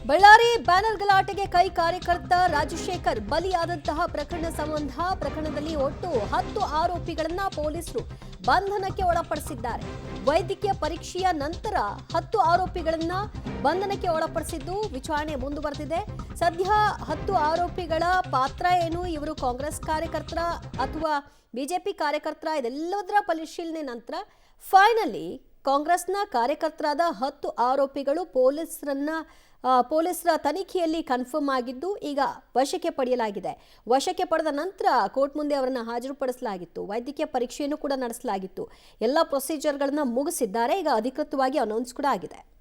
Ballari banner ಗಲಾಟೆಗೆ ಕೈ ಕಾರ್ಯಕರ್ತ ರಾಜಶೇಖರ್ ಬಲಿಯಾದಂತಹ ಪ್ರಕರಣದಲ್ಲಿ ಒಟ್ಟು 10 ಆರೋಪಿಗಳನ್ನ ಪೊಲೀಸರು ಬಂಧನಕ್ಕೆ ಒಳಪಡಿಸಿದ್ದಾರೆ. ವೈದ್ಯಕೀಯ ಪರೀಕ್ಷೆಯ ನಂತರ 10 ಆರೋಪಿಗಳನ್ನ ಬಂಧನಕ್ಕೆ ಒಳಪಡಿಸಿದ್ದು ವಿಚಾರಣೆ ಮುಂದುವರೆದಿದೆ. ಸದ್ಯ 10 ಆರೋಪಿಗಳ ಪಾತ್ರ ಏನು, ಇವರು ಕಾಂಗ್ರೆಸ್ ಕಾರ್ಯಕರ್ತರ ಅಥವಾ ಬಿಜೆಪಿ ಕಾರ್ಯಕರ್ತರ, ಇದೆಲ್ಲದರ ಪರಿಶೀಲನೆ ನಂತರ ಫೈನಲಿ ಕಾಂಗ್ರೆಸ್ನ ಕಾರ್ಯಕರ್ತರಾದ 10 ಆರೋಪಿಗಳು ಪೊಲೀಸರ ತನಿಖೆಯಲ್ಲಿ ಕನ್ಫರ್ಮ್ ಆಗಿದ್ದು ಈಗ ವಶಕ್ಕೆ ಪಡೆಯಲಾಗಿದೆ. ವಶಕ್ಕೆ ಪಡೆದ ನಂತರ ಕೋರ್ಟ್ ಮುಂದೆ ಅವರನ್ನು ಹಾಜರುಪಡಿಸಲಾಗಿತ್ತು. ವೈದ್ಯಕೀಯ ಪರೀಕ್ಷೆಯನ್ನು ಕೂಡ ನಡೆಸಲಾಗಿತ್ತು. ಎಲ್ಲ ಪ್ರೊಸೀಜರ್ಗಳನ್ನ ಮುಗಿಸಿದ್ದಾರೆ. ಈಗ ಅಧಿಕೃತವಾಗಿ ಅನೌನ್ಸ್ ಕೂಡ ಆಗಿದೆ.